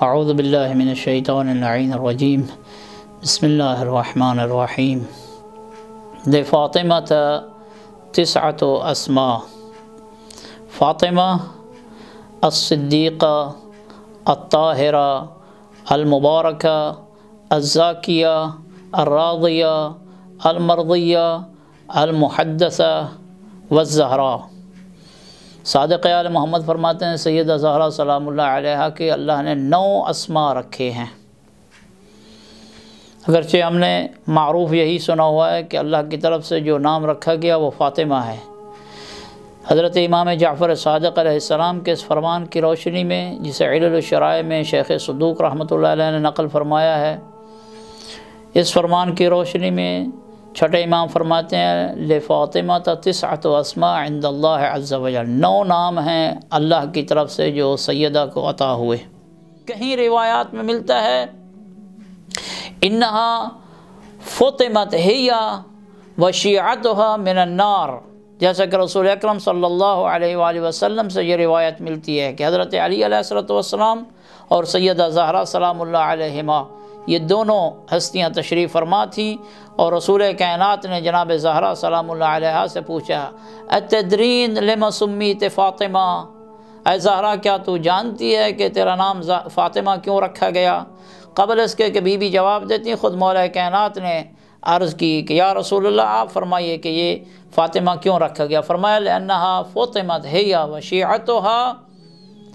اعوذ باللہ من الشیطان اللعین الرجیم بسم اللہ الرحمن الرحیم لفاطمہ تسعۃ اسماء فاطمہ الصدیقہ الطاہرہ المبارکہ الزاکیہ الراضیہ المرضیہ المحدثہ والزہراء۔ صادق آل محمد فرماتے ہیں سیدہ زہرا سلام اللہ علیہا کہ اللہ نے 9 اسماء رکھے ہیں۔ اگرچہ ہم نے معروف یہی سنا ہوا ہے کہ اللہ کی طرف سے جو نام رکھا گیا وہ فاطمہ ہے۔ حضرت امام جعفر صادق علیہ السلام کے اس فرمان کی روشنی میں، جسے علل الشرائع میں شیخ صدوق رحمۃ اللہ علیہ نے نقل فرمایا ہے، اس فرمان کی روشنی میں چھٹے امام فرماتے ہیں لفاطمہ تسعۃ اسماء عند اللہ عز وجل، 9 نام ہیں اللہ کی طرف سے جو سیدہ کو عطا ہوئے۔ کہیں روایات میں ملتا ہے انہا فطمت ہی وشیعتها من النار، جیسا کہ رسول اکرم صلی اللہ علیہ وآلہ وسلم سے یہ روایت ملتی ہے کہ حضرت علی علیہ السلام اور سیدہ زہرا سلام اللہ علیہما یہ دونوں ہستیاں تشریف فرما تھیں، اور رسول کائنات نے جناب زہرا سلام اللہ علیہ سے پوچھا اتدرین لما سمیت فاطمہ، اے زہرا کیا تو جانتی ہے کہ تیرا نام فاطمہ کیوں رکھا گیا؟ قبل اس کے کہ بی بی جواب دیتی ہیں، خود مولا کائنات نے عرض کی کہ یا رسول اللہ آپ فرمائیے کہ یہ فاطمہ کیوں رکھا گیا؟ فرمایا لأنہا فطمت ہی وشیعتها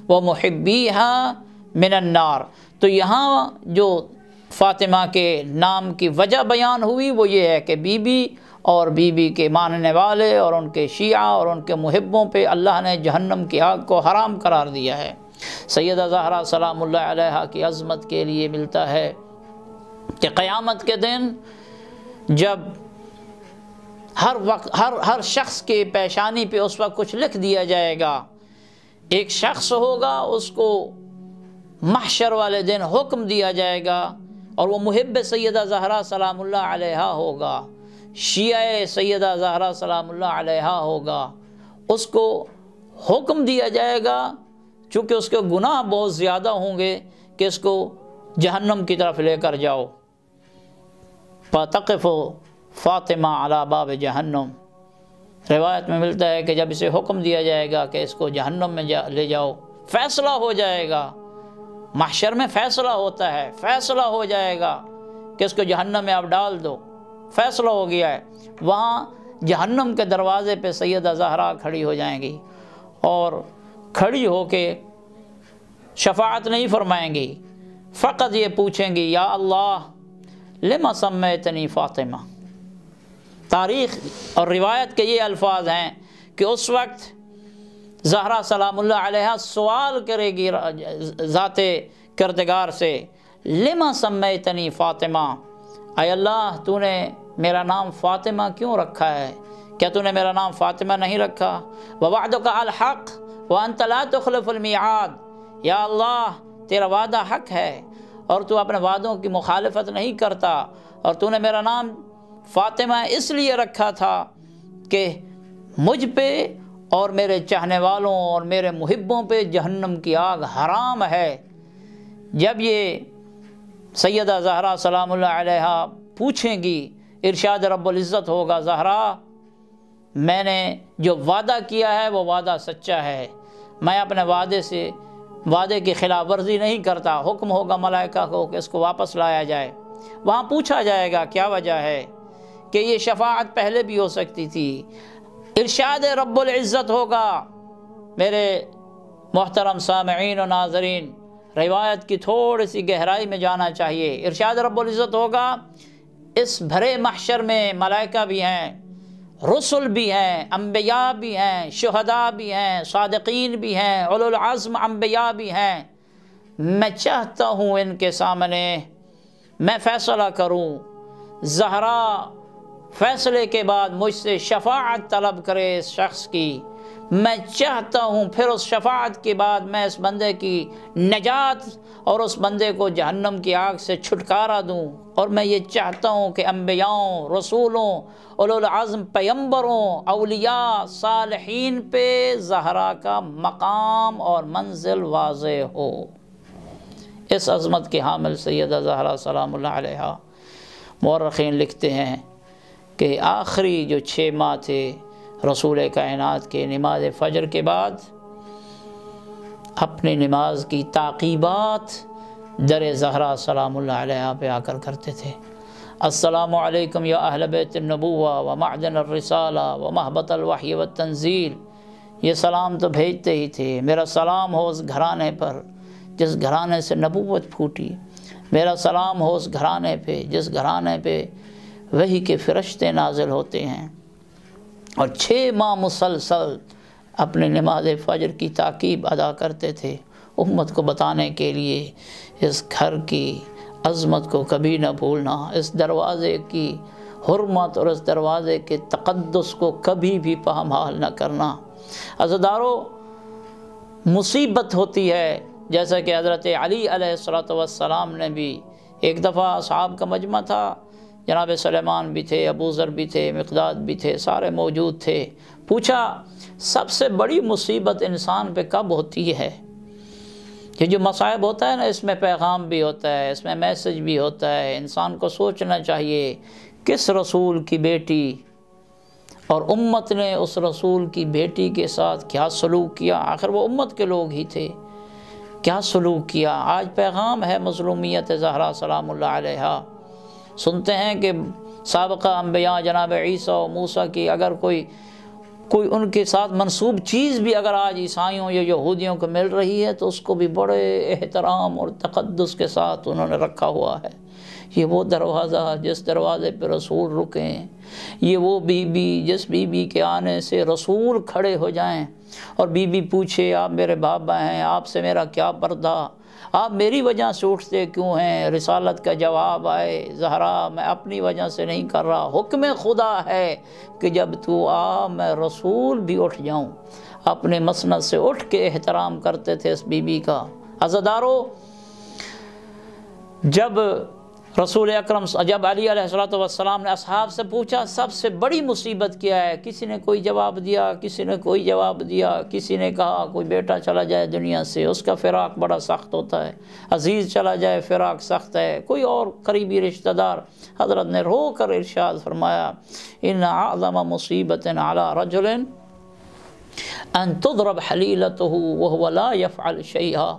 ومحبیها من النار۔ تو یہاں جو فاطمہ کے نام کی وجہ بیان ہوئی وہ یہ ہے کہ بی بی اور بی بی کے ماننے والے اور ان کے شیعہ اور ان کے محبوں پہ اللہ نے جہنم کی آگ کو حرام قرار دیا ہے۔ سیدہ زہرا سلام اللہ علیہا کی عظمت کے لیے ملتا ہے کہ قیامت کے دن جب ہر شخص کے پیشانی پہ اس وقت کچھ لکھ دیا جائے گا، ایک شخص ہوگا اس کو محشر والے دن حکم دیا جائے گا اور وہ محب سیدہ زہرا سلام اللہ علیہا ہوگا، شیعہ سیدہ زہرا سلام اللہ علیہا ہوگا۔ اس کو حکم دیا جائے گا چونکہ اس کے گناہ بہت زیادہ ہوں گے کہ اس کو جہنم کی طرف لے کر جاؤ۔ فَتَقِفُ فاطمہ علی باب جہنم، روایت میں ملتا ہے کہ جب اسے حکم دیا جائے گا کہ اس کو جہنم میں لے جاؤ، فیصلہ ہو جائے گا، محشر میں فیصلہ ہوتا ہے، فیصلہ ہو جائے گا کہ اس کو جہنم میں آپ ڈال دو، فیصلہ ہو گیا ہے۔ وہاں جہنم کے دروازے پہ سیدہ زہرا کھڑی ہو جائیں گی اور کھڑی ہو کے شفاعت نہیں فرمائیں گی، فقط یہ پوچھیں گی یا اللہ لما سمیتنی فاطمہ۔ تاریخ اور روایت کے یہ الفاظ ہیں کہ اس وقت زہرا سلام اللہ علیہ سوال کرے گی ذات کردگار سے لما سمیتنی فاطمہ، اے اللہ تو نے میرا نام فاطمہ کیوں رکھا ہے؟ کیا تو نے میرا نام فاطمہ نہیں رکھا؟ ووعدک الحق وانت لا تخلف المیعاد، یا اللہ تیرا وعدہ حق ہے اور تو اپنے وعدوں کی مخالفت نہیں کرتا، اور تو نے میرا نام فاطمہ اس لیے رکھا تھا کہ مجھ پہ اور میرے چاہنے والوں اور میرے محبوں پہ جہنم کی آگ حرام ہے۔ جب یہ سیدہ زہرا سلام اللہ علیہا پوچھیں گی، ارشاد رب العزت ہوگا زہرا میں نے جو وعدہ کیا ہے وہ وعدہ سچا ہے، میں اپنے وعدے کی خلاف ورزی نہیں کرتا۔ حکم ہوگا ملائکہ کو کہ اس کو واپس لایا جائے۔ وہاں پوچھا جائے گا کیا وجہ ہے کہ یہ شفاعت پہلے بھی ہو سکتی تھی۔ ارشاد رب العزت ہوگا، میرے محترم سامعین و ناظرین روایت کی تھوڑی سی گہرائی میں جانا چاہیے۔ ارشاد رب العزت ہوگا اس بھرے محشر میں ملائکہ بھی ہیں، رسل بھی ہیں، انبیاء بھی ہیں، شہداء بھی ہیں، صادقین بھی ہیں، اولو العزم انبیاء بھی ہیں۔ میں چاہتا ہوں ان کے سامنے میں فیصلہ کروں، زہرا فیصلے کے بعد مجھ سے شفاعت طلب کرے اس شخص کی، میں چاہتا ہوں پھر اس شفاعت کے بعد میں اس بندے کی نجات اور اس بندے کو جہنم کی آگ سے چھٹکارا دوں، اور میں یہ چاہتا ہوں کہ انبیاؤں، رسولوں، اولو العزم پیغمبروں، اولیاء، صالحین پہ زہرا کا مقام اور منزل واضح ہو۔ اس عظمت کے حامل سیدہ زہرا سلام اللہ علیہا، مورخین لکھتے ہیں کہ آخری جو 6 ماہ تھے رسول کائنات کے، نماز فجر کے بعد اپنی نماز کی تعقیبات در زہرا سلام اللہ علیہا پہ آ کر کرتے تھے۔ السلام علیکم یا اہل بیت النبوہ و معدن الرسالہ و محبت الوحی والتنزیل، یہ سلام تو بھیجتے ہی تھے۔ میرا سلام ہو اس گھرانے پر جس گھرانے سے نبوت پھوٹی، میرا سلام ہو اس گھرانے پہ جس گھرانے پہ وحی کے فرشتے نازل ہوتے ہیں۔ اور 6 ماہ مسلسل اپنے نماز فجر کی تعقیب ادا کرتے تھے، امت کو بتانے کے لیے اس گھر کی عظمت کو کبھی نہ بھولنا، اس دروازے کی حرمت اور اس دروازے کے تقدس کو کبھی بھی پامال نہ کرنا۔ عزیزدارو، مصیبت ہوتی ہے، جیسا کہ حضرت علی علیہ السلام نے بھی ایک دفعہ اصحاب کا مجمع تھا، جناب سلیمان بھی تھے، ابو ذر بھی تھے، مقداد بھی تھے، سارے موجود تھے۔ پوچھا سب سے بڑی مصیبت انسان پہ کب ہوتی ہے؟ یہ جو مصائب ہوتا ہے نا، اس میں پیغام بھی ہوتا ہے، اس میں میسج بھی ہوتا ہے۔ انسان کو سوچنا چاہیے کس رسول کی بیٹی اور امت نے اس رسول کی بیٹی کے ساتھ کیا سلوک کیا، آخر وہ امت کے لوگ ہی تھے، کیا سلوک کیا۔ آج پیغام ہے مظلومیت زہرا سلام اللہ علیہا۔ سنتے ہیں کہ سابقہ انبیاء جناب عیسیٰ و موسیٰ کی اگر کوئی ان کے ساتھ منسوب چیز بھی اگر آج عیسائیوں یا یہودیوں کو مل رہی ہے تو اس کو بھی بڑے احترام اور تقدس کے ساتھ انہوں نے رکھا ہوا ہے۔ یہ وہ دروازہ جس دروازے پہ رسول رکیں، یہ وہ بی بی جس بی بی کے آنے سے رسول کھڑے ہو جائیں اور بی بی پوچھے آپ میرے بابا ہیں، آپ سے میرا کیا پردہ، آپ میری وجہ سے اٹھتے کیوں ہیں؟ رسالت کا جواب آئے، زہرا میں اپنی وجہ سے نہیں کر رہا، حکم خدا ہے کہ جب تو آ میں رسول بھی اٹھ جاؤں۔ اپنے مسند سے اٹھ کے احترام کرتے تھے اس بی بی کا۔ عزیزدارو، جب علی علیہ السلام نے اصحاب سے پوچھا سب سے بڑی مصیبت کیا ہے، کسی نے کوئی جواب دیا، کسی نے کوئی جواب دیا، کسی نے کہا کوئی بیٹا چلا جائے دنیا سے، اس کا فراق بڑا سخت ہوتا ہے، عزیز چلا جائے فراق سخت ہے، کوئی اور قریبی رشتہ دار۔ حضرت نے رو کر ارشاد فرمایا ان اعظم مصیبت علی رجل ان تضرب حلیلتہ وہو لا یفعل شیئا،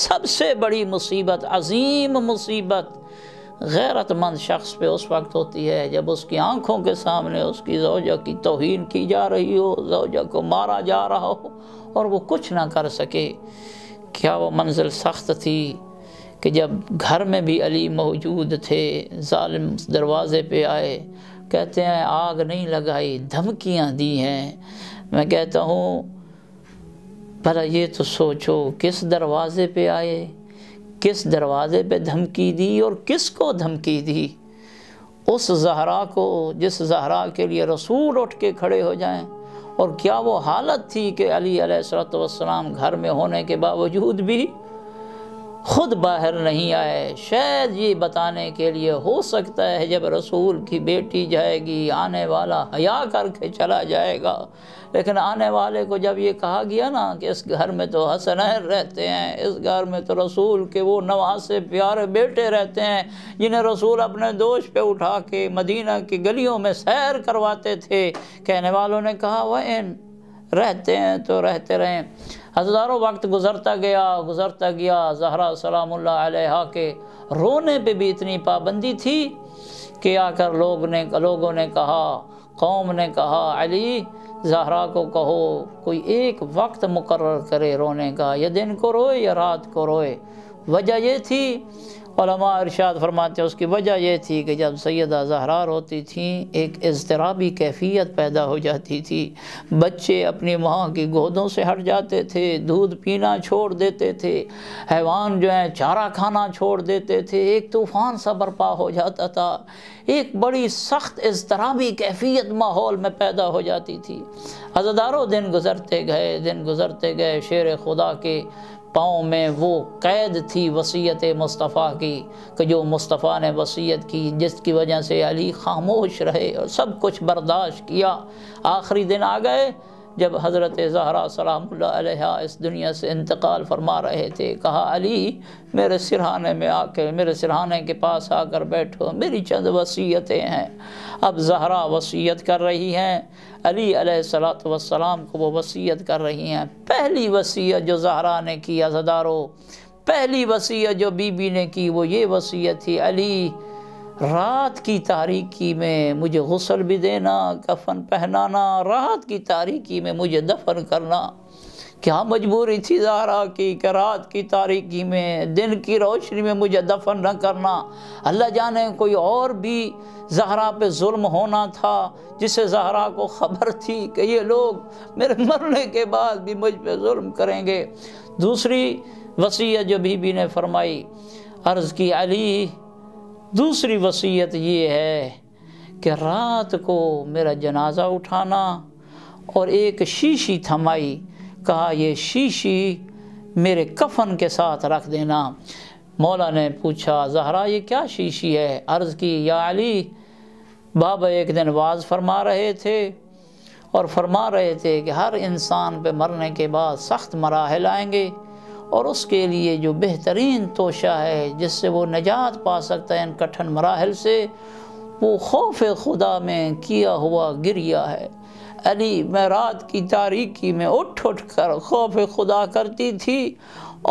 سب سے بڑی مصیبت، عظیم مصیبت غیرت مند شخص پہ اس وقت ہوتی ہے جب اس کی آنکھوں کے سامنے اس کی زوجہ کی توہین کی جا رہی ہو، زوجہ کو مارا جا رہا ہو اور وہ کچھ نہ کر سکے۔ کیا وہ منزل سخت تھی کہ جب گھر میں بھی علی موجود تھے، ظالم دروازے پہ آئے، کہتے ہیں آگ نہیں لگائی، دھمکیاں دی ہیں۔ میں کہتا ہوں بھلا یہ تو سوچو کس دروازے پہ آئے، کس دروازے پہ دھمکی دی اور کس کو دھمکی دی؟ اس زہرا کو جس زہرا کے لیے رسول اٹھ کے کھڑے ہو جائیں۔ اور کیا وہ حالت تھی کہ علی علیہ السلام گھر میں ہونے کے باوجود بھی خود باہر نہیں آئے، شاید یہ بتانے کے لیے ہو سکتا ہے جب رسول کی بیٹی جائے گی آنے والا حیا کر کے چلا جائے گا، لیکن آنے والے کو جب یہ کہا گیا نا کہ اس گھر میں تو حسنین رہتے ہیں، اس گھر میں تو رسول کے وہ نواسے پیارے بیٹے رہتے ہیں جنہیں رسول اپنے دوش پہ اٹھا کے مدینہ کی گلیوں میں سیر کرواتے تھے، کہنے والوں نے کہا وَإِن رہتے ہیں تو رہتے رہیں۔ ہزاروں وقت گزرتا گیا، زہرا سلام اللہ علیہا کے رونے پہ بھی اتنی پابندی تھی کہ آ کر لوگوں نے کہا، قوم نے کہا علی زہرا کو کہو کوئی ایک وقت مقرر کرے رونے کا، یا دن کو روئے یا رات کو روئے۔ وجہ یہ تھی، علماء ارشاد فرماتے ہیں اس کی وجہ یہ تھی کہ جب سیدہ زہرا روتی تھیں ایک اضطرابی کیفیت پیدا ہو جاتی تھی، بچے اپنی ماں کی گودوں سے ہٹ جاتے تھے، دودھ پینا چھوڑ دیتے تھے، حیوان جو ہیں چارہ کھانا چھوڑ دیتے تھے، ایک طوفان سا برپا ہو جاتا تھا، ایک بڑی سخت اضطرابی کیفیت ماحول میں پیدا ہو جاتی تھی۔ عزیزدارو، دن گزرتے گئے، شیر خدا کے پاؤں میں وہ قید تھی وصیت مصطفیٰ کی کہ جو مصطفیٰ نے وصیت کی، جس کی وجہ سے علی خاموش رہے اور سب کچھ برداشت کیا۔ آخری دن آ گئے، جب حضرت زہرا سلام اللہ علیہ اس دنیا سے انتقال فرما رہے تھے، کہا علی میرے سرہانے میں آ کے، میرے سرہانے کے پاس آ کر بیٹھو، میری چند وصیتیں ہیں۔ اب زہرا وصیت کر رہی ہیں، علی علیہ السلام کو وہ وصیت کر رہی ہیں۔ پہلی وصیت جو زہرا نے کی عزادارو، پہلی وصیت جو بی بی نے کی وہ یہ وصیت تھی، علی رات کی تاریکی میں مجھے غسل بھی دینا، کفن پہنانا، رات کی تاریکی میں مجھے دفن کرنا۔ کیا مجبوری تھی زہرا کی کہ رات کی تاریکی میں، دن کی روشنی میں مجھے دفن نہ کرنا؟ اللہ جانے کوئی اور بھی زہرا پہ ظلم ہونا تھا، جسے زہرا کو خبر تھی کہ یہ لوگ میرے مرنے کے بعد بھی مجھ پہ ظلم کریں گے۔ دوسری وصیت جو بی بی نے فرمائی، عرض کی علی دوسری وصیت یہ ہے کہ رات کو میرا جنازہ اٹھانا، اور ایک شیشی تھمائی، کہا یہ شیشی میرے کفن کے ساتھ رکھ دینا۔ مولا نے پوچھا زہرا یہ کیا شیشی ہے؟ عرض کی یا علی بابا ایک دن واز فرما رہے تھے اور فرما رہے تھے کہ ہر انسان پہ مرنے کے بعد سخت مراحل آئیں گے، اور اس کے لیے جو بہترین توشہ ہے جس سے وہ نجات پا سکتا ہے ان کٹھن مراحل سے، وہ خوف خدا میں کیا ہوا گریہ ہے۔ علی میں رات کی تاریکی میں اٹھ کر خوف خدا کرتی تھی،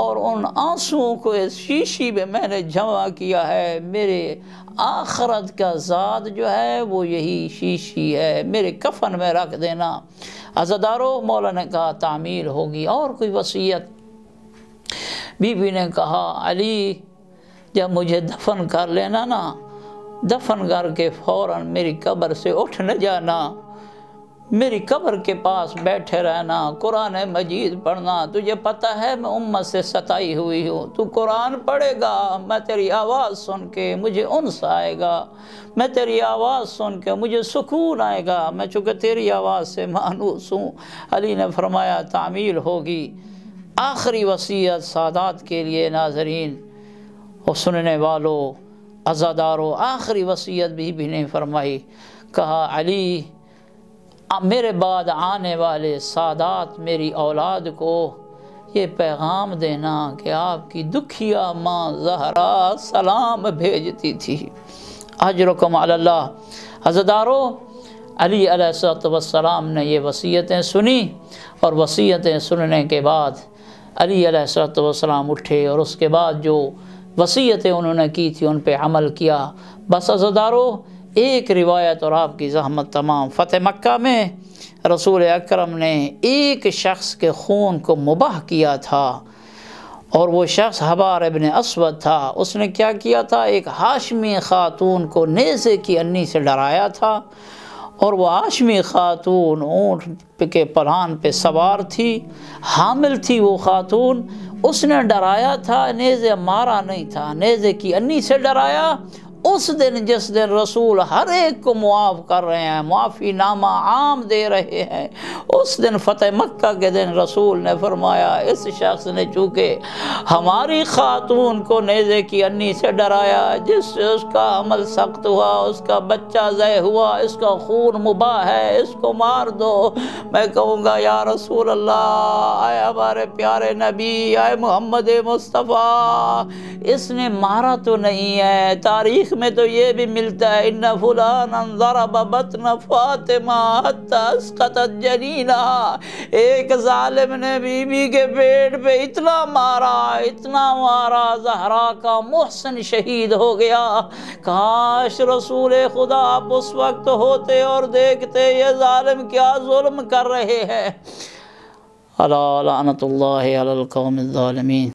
اور ان آنسوؤں کو اس شیشی میں میں نے جمع کیا ہے۔ میرے آخرت کا زاد جو ہے وہ یہی شیشی ہے، میرے کفن میں رکھ دینا۔ عزادارو مولا نے کہا تعمیل ہوگی، اور کوئی وصیت؟ بی بی نے کہا علی جب مجھے دفن کر لینا نا، دفن کر کے فوراً میری قبر سے اٹھ نہ جانا، میری قبر کے پاس بیٹھے رہنا، قرآن مجید پڑھنا۔ تجھے پتہ ہے میں امت سے ستائی ہوئی ہوں، تو قرآن پڑھے گا، میں تیری آواز سن کے مجھے انس آئے گا، میں تیری آواز سن کے مجھے سکون آئے گا، میں چونکہ تیری آواز سے مانوس ہوں۔ علی نے فرمایا تعمیل ہوگی۔ آخری وصیت سادات کے لیے، ناظرین اور سننے والوں عزاداروں، آخری وصیت بھی نے فرمائی، کہا علی میرے بعد آنے والے سادات میری اولاد کو یہ پیغام دینا کہ آپ کی دکھیا ماں زہرا سلام بھیجتی تھی، اجرکم علی اللہ۔ عزاداروں علی علیہ السلام نے یہ وصیتیں سنی، اور وصیتیں سننے کے بعد علی علیہ السلام اٹھے، اور اس کے بعد جو وصیتیں انہوں نے کی تھی ان پہ عمل کیا۔ بس عزاداروں ایک روایت اور آپ کی زحمت تمام، فتح مکہ میں رسول اکرم نے ایک شخص کے خون کو مباح کیا تھا، اور وہ شخص حبار ابن اسود تھا۔ اس نے کیا کیا تھا؟ ایک ہاشمی خاتون کو نیزے کی انی سے ڈرایا تھا، اور وہ ہاشمی خاتون اونٹ کے پلان پہ سوار تھی، حامل تھی وہ خاتون۔ اس نے ڈرایا تھا، نیزے مارا نہیں تھا، نیزے کی انی سے ڈرایا۔ اس دن جس دن رسول ہر ایک کو معاف کر رہے ہیں، معافی نامہ عام دے رہے ہیں، اس دن فتح مکہ کے دن رسول نے فرمایا اس شخص نے چونکہ ہماری خاتون کو نیزے کی انی سے ڈرایا، جس سے اس کا عمل سخت ہوا، اس کا بچہ ضائع ہوا، اس کا خون مباح ہے، اس کو مار دو۔ میں کہوں گا یا رسول اللہ، اے ہمارے پیارے نبی، اے محمد مصطفیٰ، اس نے مارا تو نہیں ہے۔ تاریخ میں تو یہ بھی ملتا ہے ان فلانا ضرب بطن فاطمہ حتی اسقطت جنینہا، ایک ظالم نے بی بی کے پیٹ پہ اتنا مارا، زہرا کا محسن شہید ہو گیا۔ کاش رسول خدا آپ اس وقت ہوتے اور دیکھتے یہ ظالم کیا ظلم کر رہے ہیں۔ الا لعنت اللہ علی القوم الظالمین۔